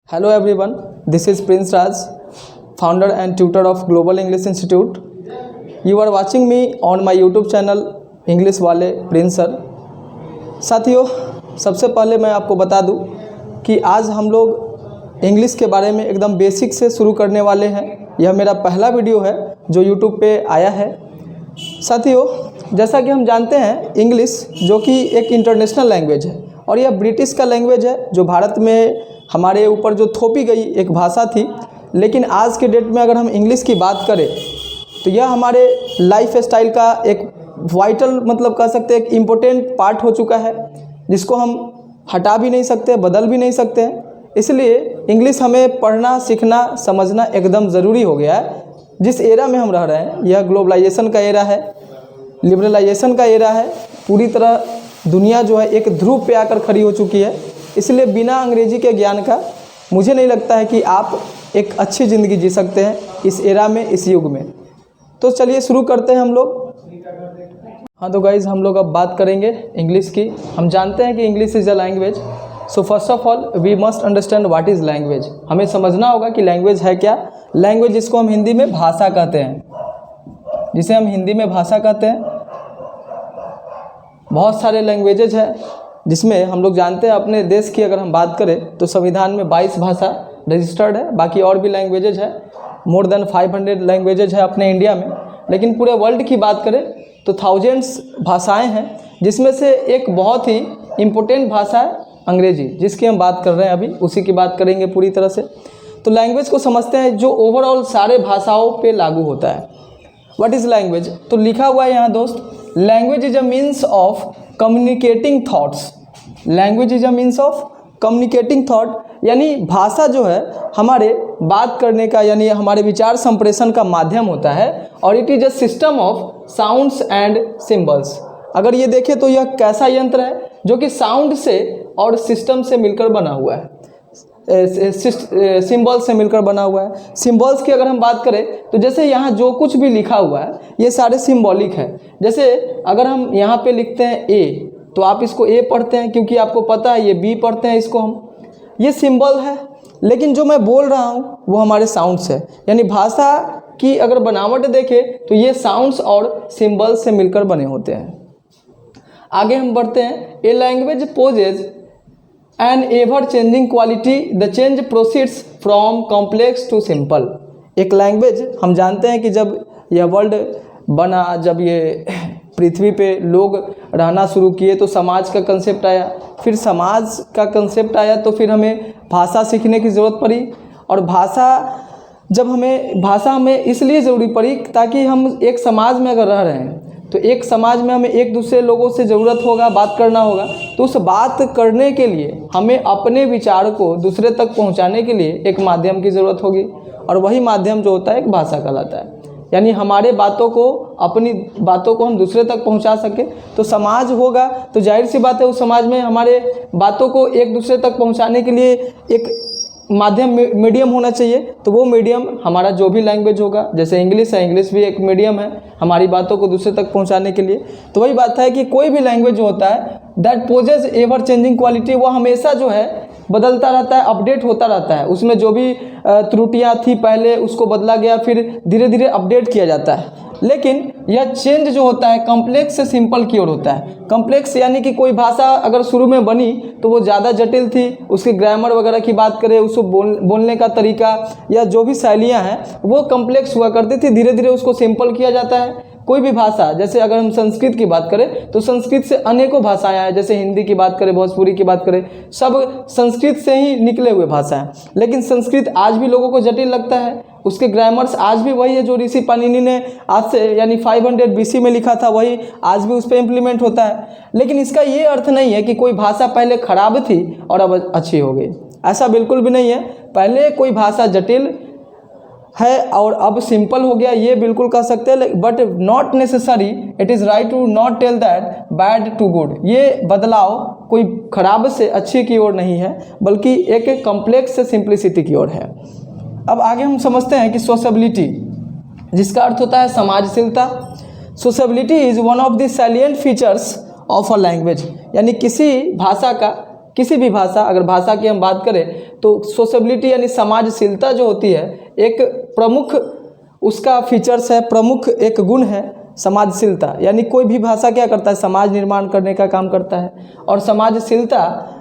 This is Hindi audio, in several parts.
Hello everyone, this is Prince Raj, founder and tutor of Global English Institute. You are watching me on my YouTube channel English वाले प्रिंस सर। साथियों, सबसे पहले मैं आपको बता दूं कि आज हम लोग इंग्लिश के बारे में एकदम बेसिक से शुरू करने वाले हैं। यह मेरा पहला वीडियो है जो YouTube पे आया है। साथियों, जैसा कि हम जानते हैं, इंग्लिश जो कि एक इंटरनेशनल लैंग्वेज है और यह ब्रिटिश का लैंग्वेज है जो भारत में हमारे ऊपर जो थोपी गई एक भाषा थी। लेकिन आज के डेट में अगर हम इंग्लिश की बात करें तो यह हमारे लाइफ स्टाइल का एक वाइटल मतलब कह सकते हैं एक इम्पोर्टेंट पार्ट हो चुका है, जिसको हम हटा भी नहीं सकते, बदल भी नहीं सकते हैं। इसलिए इंग्लिश हमें पढ़ना, सीखना, समझना एकदम ज़रूरी हो गया है। जिस एरा में हम रह रहे हैं यह ग्लोबलाइजेशन का एरा है, लिबरलाइजेशन का एरा है। पूरी तरह दुनिया जो है एक ध्रुव पे आकर खड़ी हो चुकी है। इसलिए बिना अंग्रेजी के ज्ञान का मुझे नहीं लगता है कि आप एक अच्छी ज़िंदगी जी सकते हैं इस एरा में, इस युग में। तो चलिए शुरू करते हैं हम लोग। हाँ तो गाइज़, हम लोग अब बात करेंगे इंग्लिश की। हम जानते हैं कि English is a language. So first of all we must understand what is language. हमें समझना होगा कि लैंग्वेज है क्या। लैंग्वेज जिसको हम हिंदी में भाषा कहते हैं, जिसे हम हिंदी में भाषा कहते हैं। बहुत सारे लैंग्वेजेज हैं जिसमें हम लोग जानते हैं, अपने देश की अगर हम बात करें तो संविधान में 22 भाषा रजिस्टर्ड है। बाकी और भी लैंग्वेजेज है, मोर देन 500 लैंग्वेजेज है अपने इंडिया में। लेकिन पूरे वर्ल्ड की बात करें तो थाउजेंड्स भाषाएं हैं, जिसमें से एक बहुत ही इम्पोर्टेंट भाषा है अंग्रेजी, जिसकी हम बात कर रहे हैं अभी, उसी की बात करेंगे पूरी तरह से। तो लैंग्वेज को समझते हैं जो ओवरऑल सारे भाषाओं पे लागू होता है। What is language? तो लिखा हुआ है यहाँ दोस्त, language is a means of communicating thoughts. Language is a means of communicating thought, यानी भाषा जो है हमारे बात करने का, यानी हमारे विचार संप्रेषण का माध्यम होता है। और it is a system of sounds and symbols. अगर ये देखें तो यह कैसा यंत्र है जो कि साउंड से और सिस्टम से मिलकर बना हुआ है, सिंबल्स से मिलकर बना हुआ है। सिंबल्स की अगर हम बात करें तो जैसे यहाँ जो कुछ भी लिखा हुआ है ये सारे सिंबॉलिक है। जैसे अगर हम यहाँ पे लिखते हैं ए, तो आप इसको ए पढ़ते हैं क्योंकि आपको पता है, ये बी पढ़ते हैं इसको हम, ये सिंबल है। लेकिन जो मैं बोल रहा हूँ वो हमारे साउंड्स है। यानी भाषा की अगर बनावट देखें तो ये साउंड्स और सिंबल्स से मिलकर बने होते हैं। आगे हम बढ़ते हैं। A language poses an ever changing quality, the change proceeds from complex to simple. एक लैंग्वेज, हम जानते हैं कि जब यह वर्ल्ड बना, जब ये पृथ्वी पे लोग रहना शुरू किए तो समाज का कंसेप्ट आया। फिर समाज का कंसेप्ट आया तो फिर हमें भाषा सीखने की ज़रूरत पड़ी। और भाषा हमें इसलिए ज़रूरी पड़ी ताकि हम एक समाज में अगर रह रहे हैं तो एक समाज में हमें एक दूसरे लोगों से ज़रूरत होगा, बात करना होगा। तो उस बात करने के लिए हमें अपने विचार को दूसरे तक पहुंचाने के लिए एक माध्यम की ज़रूरत होगी, और वही माध्यम जो होता है एक भाषा कहलाता है। यानी हमारे बातों को, अपनी बातों को हम दूसरे तक पहुंचा सके तो समाज होगा, तो जाहिर सी बात है उस समाज में हमारे बातों को एक दूसरे तक पहुंचाने के लिए एक माध्यम, मीडियम होना चाहिए। तो वो मीडियम हमारा जो भी लैंग्वेज होगा, जैसे इंग्लिश है, इंग्लिश भी एक मीडियम है हमारी बातों को दूसरे तक पहुंचाने के लिए। तो वही बात है कि कोई भी लैंग्वेज जो होता है that poses ever changing quality, वो हमेशा जो है बदलता रहता है, अपडेट होता रहता है। उसमें जो भी त्रुटियां थी पहले उसको बदला गया, फिर धीरे धीरे अपडेट किया जाता है। लेकिन यह चेंज जो होता है कॉम्प्लेक्स से सिंपल की ओर होता है। कॉम्प्लेक्स यानी कि कोई भाषा अगर शुरू में बनी तो वो ज़्यादा जटिल थी, उसके ग्रामर वगैरह की बात करें, उसको बोलने का तरीका या जो भी शैलियाँ हैं वो कॉम्प्लेक्स हुआ करती थी। धीरे धीरे उसको सिंपल किया जाता है। कोई भी भाषा, जैसे अगर हम संस्कृत की बात करें तो संस्कृत से अनेकों भाषाएं हैं। जैसे हिंदी की बात करें, भोजपुरी की बात करें, सब संस्कृत से ही निकले हुए भाषा हैं। लेकिन संस्कृत आज भी लोगों को जटिल लगता है। उसके ग्रामर्स आज भी वही है जो ऋषि पाणिनि ने आज से यानी 500 BC में लिखा था, वही आज भी उस पर इम्प्लीमेंट होता है। लेकिन इसका ये अर्थ नहीं है कि कोई भाषा पहले खराब थी और अब अच्छी हो गई, ऐसा बिल्कुल भी नहीं है। पहले कोई भाषा जटिल है और अब सिंपल हो गया, ये बिल्कुल कह सकते हैं, but not necessary. It is right to not tell that bad to good. ये बदलाव कोई खराब से अच्छी की ओर नहीं है, बल्कि एक कॉम्प्लेक्स से सिंप्लिसिटी की ओर है। अब आगे हम समझते हैं कि सोशेबिलिटी, जिसका अर्थ होता है समाजशीलता। Sociability is one of the salient features of a language, यानी किसी भाषा का किसी भी भाषा, अगर भाषा की हम बात करें तो सोशेबिलिटी यानी समाजशीलता जो होती है एक प्रमुख उसका फीचर्स है, प्रमुख एक गुण है समाजशीलता। यानी कोई भी भाषा क्या करता है, समाज निर्माण करने का काम करता है। और समाजशीलता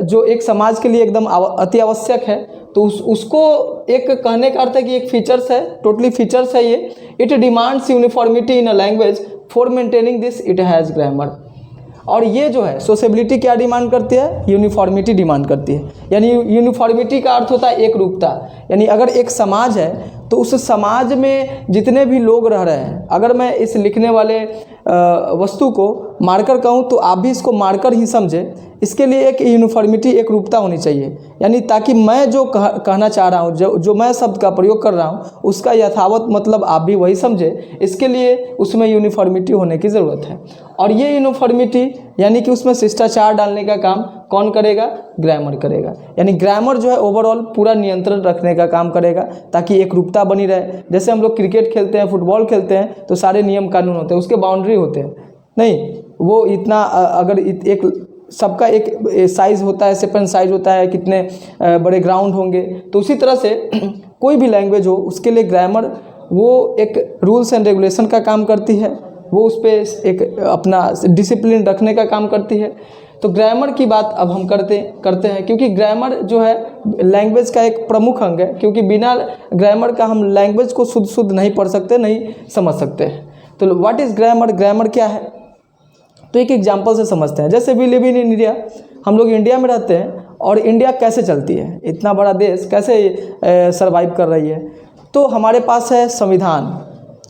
जो एक समाज के लिए एकदम अति आवश्यक है, तो उसको एक कहने का अर्थ है कि एक फीचर्स है, टोटली फीचर्स है ये। It demands uniformity in a language for maintaining this it has grammar. और ये जो है सोशेबिलिटी क्या डिमांड करती है, यूनिफॉर्मिटी डिमांड करती है। यानी यूनिफॉर्मिटी का अर्थ होता है एक रूपता। यानी अगर एक समाज है तो उस समाज में जितने भी लोग रह रहे हैं, अगर मैं इस लिखने वाले वस्तु को मार्कर कहूँ तो आप भी इसको मार्कर ही समझे। इसके लिए एक यूनिफॉर्मिटी, एक रूपता होनी चाहिए। यानी ताकि मैं जो कहना चाह रहा हूँ, जो मैं शब्द का प्रयोग कर रहा हूँ, उसका यथावत मतलब आप भी वही समझे। इसके लिए उसमें यूनिफॉर्मिटी होने की ज़रूरत है। और ये यूनिफॉर्मिटी यानी कि उसमें शिष्टाचार डालने का काम कौन करेगा, ग्रामर करेगा। यानी ग्रामर जो है ओवरऑल पूरा नियंत्रण रखने का काम करेगा ताकि एक रूपता बनी रहे। जैसे हम लोग क्रिकेट खेलते हैं, फुटबॉल खेलते हैं तो सारे नियम कानून होते हैं, उसके बाउंड्री होते हैं। नहीं, वो इतना अगर एक सबका एक साइज़ होता है, सेपन साइज होता है, कितने बड़े ग्राउंड होंगे, तो उसी तरह से कोई भी लैंग्वेज हो उसके लिए ग्रामर वो एक रूल्स एंड रेगुलेशन का काम करती है, वो उस पर एक अपना डिसिप्लिन रखने का काम करती है। तो ग्रामर की बात अब हम करते हैं क्योंकि ग्रामर जो है लैंग्वेज का एक प्रमुख अंग है, क्योंकि बिना ग्रामर का हम लैंग्वेज को शुद्ध नहीं पढ़ सकते, नहीं समझ सकते। तो व्हाट इज़ ग्रामर, ग्रामर क्या है, तो एक एग्जांपल से समझते हैं। जैसे वी लिव इन इंडिया, हम लोग इंडिया में रहते हैं और इंडिया कैसे चलती है, इतना बड़ा देश कैसे सर्वाइव कर रही है। तो हमारे पास है संविधान,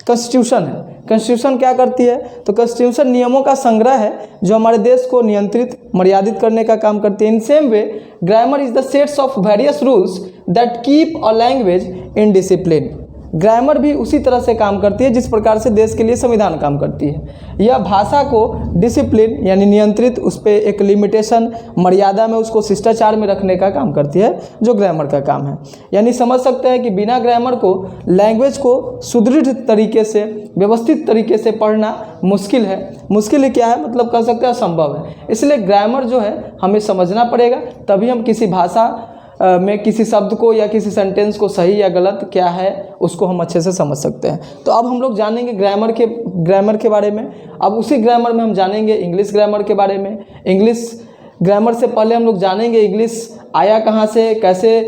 कॉन्स्टिट्यूशन है। कॉन्स्टिट्यूशन क्या करती है, तो कॉन्स्टिट्यूशन नियमों का संग्रह है जो हमारे देश को नियंत्रित, मर्यादित करने का काम करती है। In same way grammar is the sets of various rules that keep a language in discipline. Grammar भी उसी तरह से काम करती है जिस प्रकार से देश के लिए संविधान काम करती है। यह भाषा को डिसिप्लिन यानी नियंत्रित, उस पर एक लिमिटेशन, मर्यादा में, उसको शिष्टाचार में रखने का काम करती है, जो ग्रामर का काम है। यानी समझ सकते हैं कि बिना ग्रामर को लैंग्वेज को सुदृढ़ तरीके से, व्यवस्थित तरीके से पढ़ना मुश्किल है। मुश्किल है क्या है, मतलब कह सकते हैं असंभव है। इसलिए ग्रामर जो है हमें समझना पड़ेगा, तभी हम किसी भाषा में किसी शब्द को या किसी सेंटेंस को सही या गलत क्या है उसको हम अच्छे से समझ सकते हैं। तो अब हम लोग जानेंगे ग्रामर के बारे में। अब उसी ग्रामर में हम जानेंगे इंग्लिश ग्रामर के बारे में। इंग्लिश ग्रामर से पहले हम लोग जानेंगे इंग्लिश आया कहाँ से, कैसे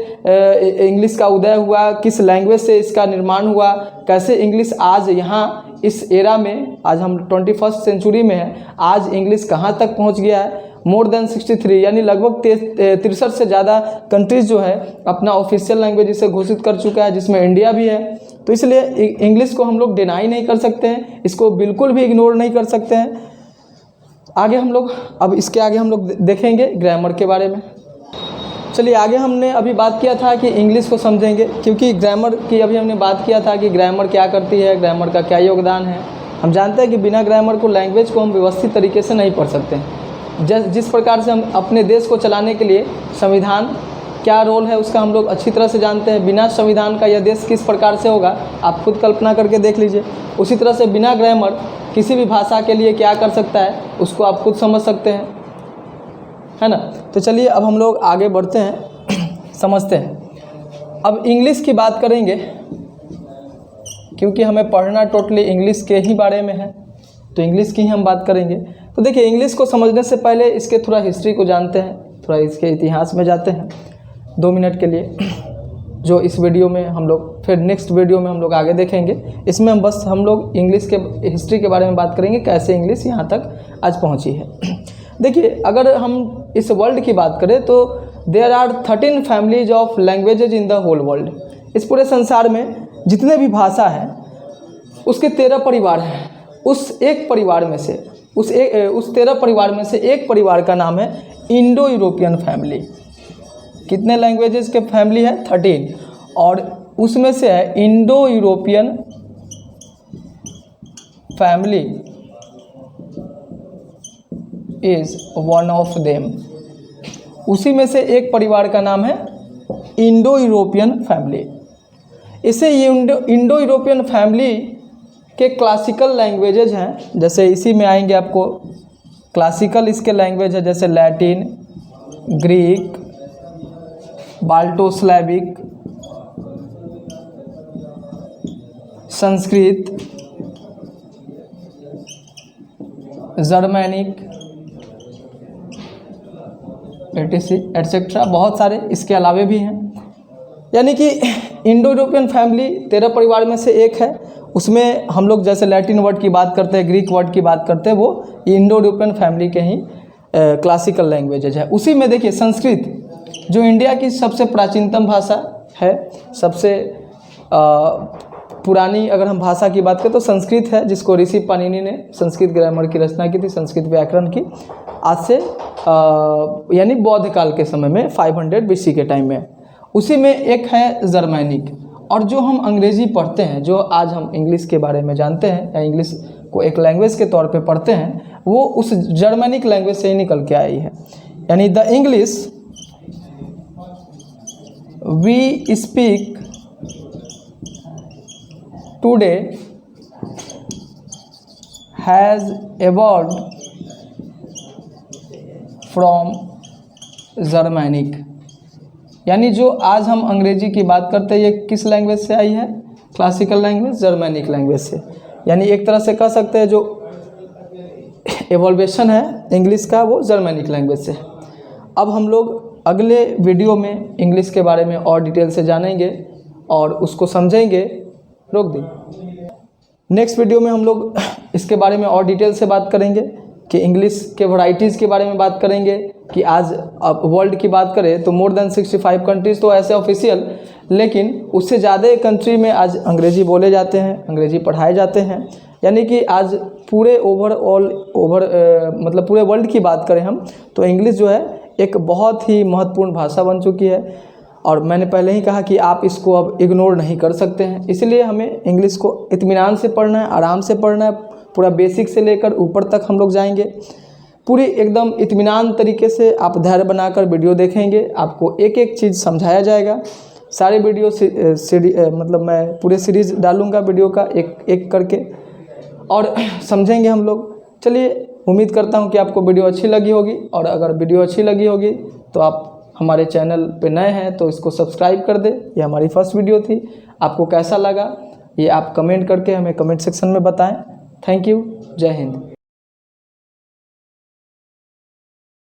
इंग्लिश का उदय हुआ, किस लैंग्वेज से इसका निर्माण हुआ, कैसे इंग्लिश आज यहाँ इस एरा में, आज हम 21st सेंचुरी में हैं, आज इंग्लिश कहाँ तक पहुँच गया है। मोर देन 63 यानी लगभग 63 से ज़्यादा कंट्रीज़ जो है अपना ऑफिशियल लैंग्वेज इसे घोषित कर चुका है, जिसमें इंडिया भी है। तो इसलिए इंग्लिश को हम लोग डिनाई नहीं कर सकते हैं, इसको बिल्कुल भी इग्नोर नहीं कर सकते हैं। आगे हम लोग, अब इसके आगे हम लोग देखेंगे ग्रामर के बारे में। चलिए आगे हमने अभी बात किया था कि इंग्लिश को समझेंगे, क्योंकि ग्रामर की अभी हमने बात किया था कि ग्रामर क्या करती है, ग्रामर का क्या योगदान है। हम जानते हैं कि बिना ग्रामर को लैंग्वेज को हम व्यवस्थित तरीके से नहीं पढ़ सकते हैं। जिस प्रकार से हम अपने देश को चलाने के लिए संविधान क्या रोल है उसका हम लोग अच्छी तरह से जानते हैं। बिना संविधान का यह देश किस प्रकार से होगा आप खुद कल्पना करके देख लीजिए। उसी तरह से बिना ग्रामर किसी भी भाषा के लिए क्या कर सकता है उसको आप खुद समझ सकते हैं, है ना। तो चलिए अब हम लोग आगे बढ़ते हैं, समझते हैं। अब इंग्लिश की बात करेंगे, क्योंकि हमें पढ़ना टोटली इंग्लिश के ही बारे में है, तो इंग्लिश की ही हम बात करेंगे। तो देखिए, इंग्लिश को समझने से पहले इसके थोड़ा हिस्ट्री को जानते हैं, थोड़ा इसके इतिहास में जाते हैं 2 मिनट के लिए, जो इस वीडियो में हम लोग, फिर नेक्स्ट वीडियो में हम लोग आगे देखेंगे। इसमें हम लोग इंग्लिश के हिस्ट्री के बारे में बात करेंगे, कैसे इंग्लिश यहाँ तक आज पहुँची है। देखिए, अगर हम इस वर्ल्ड की बात करें तो there are 13 families of languages in the whole world. इस पूरे संसार में जितने भी भाषा हैं उसके 13 परिवार हैं। उस एक परिवार में से, उस 13 परिवार में से एक परिवार का नाम है इंडो यूरोपियन फैमिली। कितने लैंग्वेजेस के फैमिली है? 13, और उसमें से है Indo European family is one of them. उसी में से एक परिवार का नाम है इंडो यूरोपियन फैमिली। इसे इंडो यूरोपियन फैमिली के क्लासिकल लैंग्वेजेज हैं, जैसे इसी में आएंगे आपको क्लासिकल इसके लैंग्वेज है, जैसे Latin, Greek, Balto Slavic, Sanskrit, Germanic, etcetera, बहुत सारे इसके अलावे भी हैं। यानी कि इंडो यूरोपियन फैमिली 13 परिवार में से एक है। उसमें हम लोग जैसे लैटिन वर्ड की बात करते हैं, ग्रीक वर्ड की बात करते हैं, वो इंडो यूरोपियन फैमिली के ही क्लासिकल लैंग्वेजेज है। उसी में देखिए संस्कृत जो इंडिया की सबसे प्राचीनतम भाषा है, सबसे पुरानी अगर हम भाषा की बात करें तो संस्कृत है, जिसको ऋषि पाणिनि ने संस्कृत ग्रामर की रचना की थी, संस्कृत व्याकरण की, आज से यानी बौद्ध काल के समय में 500 BC के टाइम में। उसी में एक है जर्मैनिक। और जो हम अंग्रेज़ी पढ़ते हैं, जो आज हम इंग्लिश के बारे में जानते हैं या इंग्लिश को एक लैंग्वेज के तौर पे पढ़ते हैं, वो उस जर्मैनिक लैंग्वेज से ही निकल के आई है। यानी the English we speak today has evolved from Germanic. यानी जो आज हम अंग्रेजी की बात करते हैं, ये किस लैंग्वेज से आई है? क्लासिकल लैंग्वेज, जर्मैनिक लैंग्वेज से। यानी एक तरह से कह सकते हैं जो एवोल्वेशन है इंग्लिश का, वो जर्मैनिक लैंग्वेज से। अब हम लोग अगले वीडियो में इंग्लिश के बारे में और डिटेल से जानेंगे और उसको समझेंगे। रोक दी। नेक्स्ट वीडियो में हम लोग इसके बारे में और डिटेल से बात करेंगे कि इंग्लिश के वैरायटीज़ के बारे में बात करेंगे कि आज अब वर्ल्ड की बात करें तो मोर देन 65 कंट्रीज़ तो ऐसे ऑफिशियल, लेकिन उससे ज़्यादा कंट्री में आज अंग्रेज़ी बोले जाते हैं, अंग्रेज़ी पढ़ाए जाते हैं। यानी कि आज पूरे मतलब पूरे वर्ल्ड की बात करें हम तो इंग्लिश जो है एक बहुत ही महत्वपूर्ण भाषा बन चुकी है। और मैंने पहले ही कहा कि आप इसको अब इग्नोर नहीं कर सकते हैं, इसलिए हमें इंग्लिश को इत्मीनान से पढ़ना है, आराम से पढ़ना है। पूरा बेसिक से लेकर ऊपर तक हम लोग जाएंगे, पूरी एकदम इत्मीनान तरीके से। आप धैर्य बनाकर वीडियो देखेंगे, आपको एक एक चीज़ समझाया जाएगा। सारे वीडियो मतलब मैं पूरे सीरीज़ डालूँगा वीडियो का एक एक करके, और समझेंगे हम लोग। चलिए, उम्मीद करता हूँ कि आपको वीडियो अच्छी लगी होगी, और अगर वीडियो अच्छी लगी होगी तो आप हमारे चैनल पे नए हैं तो इसको सब्सक्राइब कर दे। ये हमारी फर्स्ट वीडियो थी। आपको कैसा लगा ये आप कमेंट करके हमें कमेंट सेक्शन में बताएं। Thank you. जय हिंद।